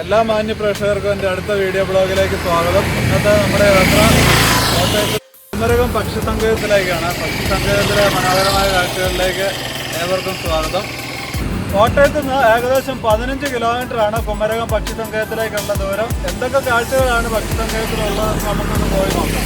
എല്ലാ മാന്യ പ്രേക്ഷകർക്കും എൻ്റെ അടുത്ത വീഡിയോ ബ്ലോഗിലേക്ക് സ്വാഗതം. ഇന്നത്തെ നമ്മുടെ യാത്ര കോട്ടയത്ത് കുമരകം പക്ഷി സങ്കേതത്തിലേക്കാണ്. പക്ഷി സങ്കേതത്തിലെ മനോഹരമായ കാഴ്ചകളിലേക്ക് ഏവർക്കും സ്വാഗതം. കോട്ടയത്ത് നിന്ന് ഏകദേശം 15 കിലോമീറ്ററാണ് കുമരകം പക്ഷി സങ്കേതത്തിലേക്കുള്ള ദൂരം. എന്തൊക്കെ കാഴ്ചകളാണ് പക്ഷി സങ്കേതത്തിലുള്ളത് നമുക്കൊന്ന് പോയി നോക്കാം.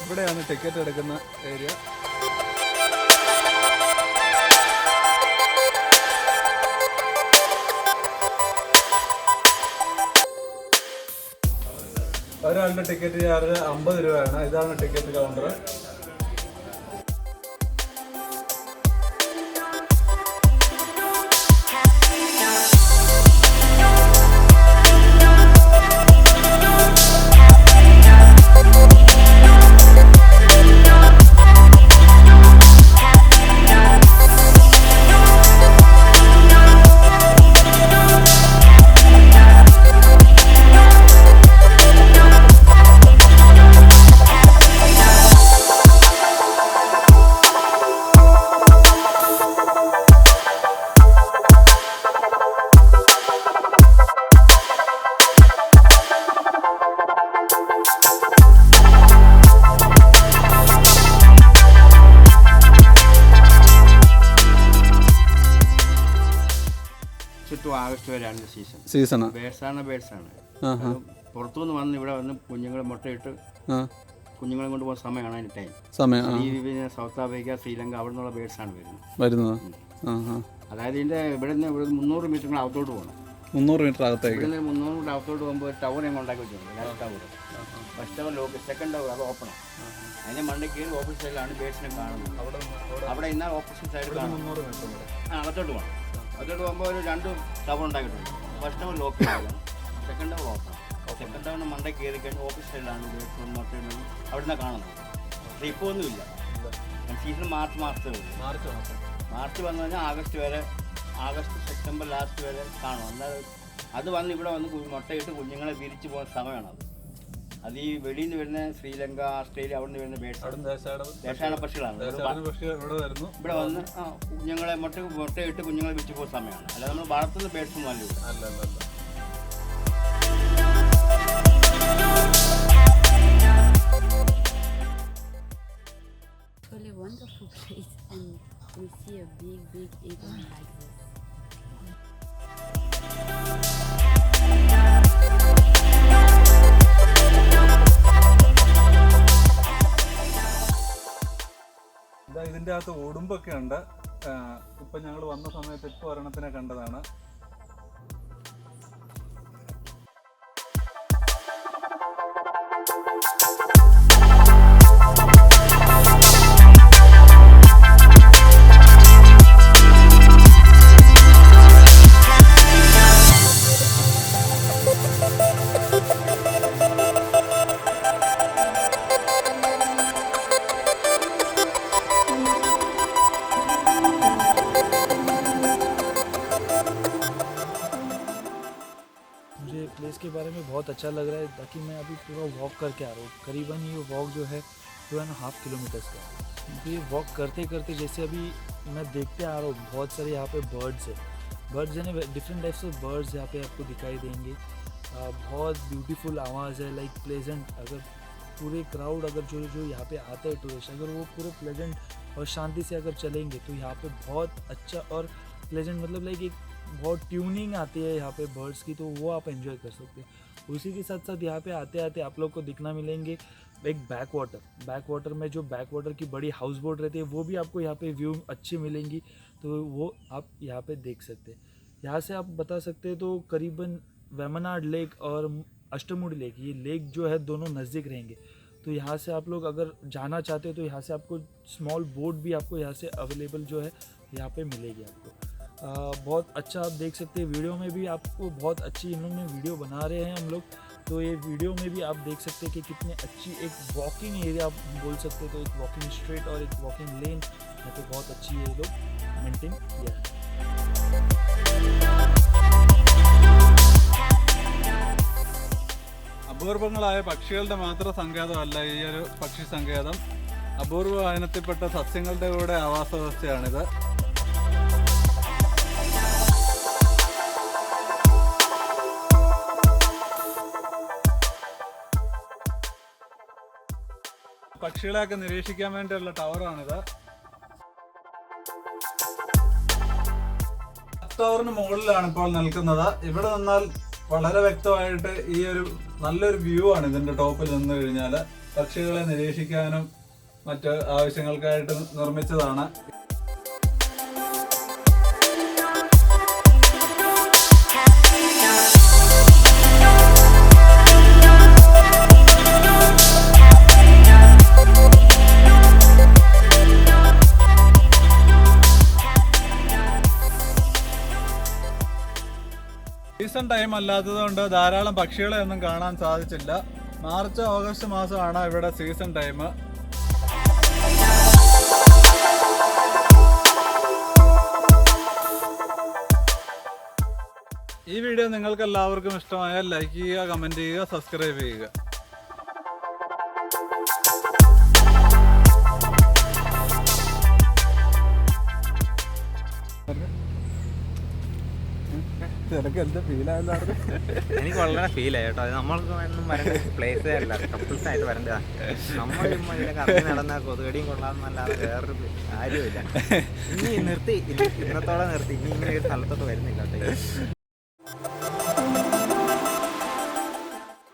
ഇവിടെയാണ് ടിക്കറ്റ് എടുക്കുന്ന ഏരിയ. ഒരാളുടെ ടിക്കറ്റ് ചാർജ് 50 രൂപയാണ്. ഇതാണ് ടിക്കറ്റ് കൗണ്ടർ. ആഗസ്റ്റ് വരെയാണ് സീസൺ. ബേഡ്സാണ് പുറത്തുനിന്ന് വന്ന് ഇവിടെ വന്ന് കുഞ്ഞുങ്ങളെ മുട്ടയിട്ട് കുഞ്ഞുങ്ങളെ കൊണ്ട് പോകുന്ന സമയമാണ് അതിന് ടൈം. ഈ സൗത്ത് ആഫ്രിക്ക, ശ്രീലങ്ക അവിടെ നിന്നുള്ള ബേഡ്സാണ് വരുന്നത്. അതായത് ഇതിൻ്റെ ഇവിടെ നിന്ന് 300 മീറ്റർ അകത്തോട്ട് പോകണം. 300 മീറ്റർ അകത്തേക്ക്. ഇവിടെ 300 മീറ്റർ അകത്തോട്ട് പോകുമ്പോൾ ടവർ ഞങ്ങൾ ഉണ്ടാക്കി വെച്ചിട്ടുണ്ട്. Tower first tower, second tower അത് ഓപ്പണാണ്. അതിൻ്റെ മണ്ടയ്ക്ക് കയറി ഓപ്പോസിറ്റ് സൈഡിലാണ് ബേഡ്സിനെ കാണുന്നത്. അവിടെ ഇന്നാൽ ഓപ്പോസിറ്റ് സൈഡ് കാണും. അകത്തോട്ട് പോകണം. അതോട് പോകുമ്പോൾ ഒരു 2 ടവർ ഉണ്ടാക്കിയിട്ടുണ്ട്. ഫസ്റ്റ് ടവർ ലോക്ക് ചെയ്യണം, സെക്കൻഡ് ടവർ ഓപ്പൺ. സെക്കൻഡ് ടവറിന് മണ്ടേ കയറി കഴിഞ്ഞാൽ ഓപ്പോസിറ്റ് സൈഡിലാണ് മുട്ടയിടുന്നത്. അവിടെ നിന്നാണ് കാണുന്നത്. പക്ഷേ ഇപ്പോൾ ഒന്നുമില്ല. സീസൺ മാർച്ച് വന്നു കഴിഞ്ഞാൽ ആഗസ്റ്റ് സെപ്റ്റംബർ ലാസ്റ്റ് വരെ കാണും. അല്ലാതെ അത് വന്ന് ഇവിടെ വന്ന് മുട്ടയിട്ട് കുഞ്ഞുങ്ങളെ വിരിച്ച് പോകുന്ന സമയമാണത്. അത് ഈ വെളിയിൽ നിന്ന് വരുന്ന ശ്രീലങ്ക, ഓസ്ട്രേലിയ അവിടെ നിന്ന് വരുന്ന ദേശാടന പക്ഷികളാണ്. ഇവിടെ വന്ന് കുഞ്ഞുങ്ങളെ മുട്ടയിട്ട് കുഞ്ഞുങ്ങളെ വിരിച്ചു പോകുന്ന സമയമാണ്. അല്ലാതെ നമ്മൾ വളർത്തുന്ന ബേഡ്സൊന്നും അല്ല. Really wonderful place, and we see a big eagle like this. ഇതിൻ്റെ അകത്ത് ഉടുമ്പൊക്കെ ഉണ്ട്. ഇപ്പം ഞങ്ങൾ വന്ന സമയത്ത് ഇപ്പോൾ ഒരെണ്ണത്തിനെ കണ്ടതാണ്. मुझे प्लेस के बारे में बहुत अच्छा लग रहा है, ताकि मैं अभी पूरा वॉक करके आ रहा हूँ. करीबन ये वॉक जो है 2.5 किलोमीटर्स का. ये वॉक करते करते जैसे अभी मैं देखते आ रहा हूँ, बहुत सारे यहाँ पे बर्ड्स है. बर्ड्स यानी डिफरेंट टाइप्स ऑफ बर्ड्स यहाँ पे आपको दिखाई देंगे. बहुत ब्यूटीफुल आवाज़ है, लाइक प्लेजेंट. अगर पूरे क्राउड अगर जो यहाँ पे आते हैं टूरिस्ट, अगर वो पूरे प्लेजेंट और शांति से अगर चलेंगे तो यहाँ पे बहुत अच्छा और प्लेजेंट, मतलब लाइक एक बहुत ट्यूनिंग आती है यहाँ पे बर्ड्स की, तो वो आप एंजॉय कर सकते हैं. उसी के साथ साथ यहाँ पे आते आते आप लोग को दिखना मिलेंगे एक बैक वाटर में जो बैक वाटर की बड़ी हाउस बोट रहती है, वो भी आपको यहाँ पे व्यू अच्छी मिलेंगी, तो वो आप यहाँ पे देख सकते हैं. यहाँ से आप बता सकते हैं तो करीबन वेमनाड लेक और अष्टमुडी लेक, ये लेक जो है दोनों नज़दीक रहेंगे. तो यहाँ से आप लोग अगर जाना चाहते हो तो यहाँ से आपको स्मॉल बोट भी आपको यहाँ से अवेलेबल जो है यहाँ पे मिलेगी आपको. बहुत अच्छा आप देख सकते हैं. वीडियो में भी आपको बहुत अच्छी इन्होंने वीडियो बना रहे हैं हम लोग, तो ये वीडियो में भी आप देख सकते हैं कि कितने अच्छी एक वॉकिंग एरिया आप बोल सकते हैं, तो एक वॉकिंग स्ट्रीट और एक वॉकिंग लेन यहाँ पे बहुत अच्छी ये लोग मेंटेन किया है. അപൂർവങ്ങളായ പക്ഷികളുടെ മാത്രം സങ്കേതമല്ല ഈ ഒരു പക്ഷി സങ്കേതം. അപൂർവ ഇനത്തിൽപ്പെട്ട സസ്യങ്ങളുടെ കൂടെ ആവാസ വ്യവസ്ഥയാണിത്. പക്ഷികളെയൊക്കെ നിരീക്ഷിക്കാൻ വേണ്ടിയുള്ള ടവറാണിത്. ടവറിന് മുകളിലാണ് ഇപ്പോൾ നിൽക്കുന്നത്. ഇവിടെ നിന്നാൽ വളരെ വ്യക്തമായിട്ട് ഈ ഒരു നല്ലൊരു വ്യൂ ആണ് ഇതിന്റെ ടോപ്പിൽ നിന്ന് കഴിഞ്ഞാൽ. പക്ഷികളെ നിരീക്ഷിക്കാനും മറ്റ് ആവശ്യങ്ങൾക്കായിട്ട് നിർമ്മിച്ചതാണ്. സീസൺ ടൈം അല്ലാത്തതുകൊണ്ട് ധാരാളം പക്ഷികളെ ഒന്നും കാണാൻ സാധിച്ചില്ല. മാർച്ച് ഓഗസ്റ്റ് മാസമാണ് ഇവിടെ സീസൺ ടൈം. ഈ വീഡിയോ നിങ്ങൾക്ക് എല്ലാവർക്കും ഇഷ്ടമായാൽ ലൈക്ക് ചെയ്യുക, കമൻറ്റ് ചെയ്യുക, സബ്സ്ക്രൈബ് ചെയ്യുക. എനിക്ക് വളരെ ഫീലായി കേട്ടോ. അത് നമ്മൾക്ക് ഒന്നും വരേണ്ട പ്ലേസേ അല്ല, കപ്പിൾസ് ആയിട്ട് വരേണ്ടതാണ്. നമ്മൾ ഇതിനെ കറങ്ങി നടന്ന കൊതുകടിയും കൊള്ളാമെന്നല്ലാതെ വേറൊരു കാര്യമില്ല. ഇനി നിർത്തി, ഇന്നത്തോടെ നിർത്തി. ഇനി ഇങ്ങനെ ഒരു സ്ഥലത്തോട്ട് വരുന്നില്ല കേട്ടോ.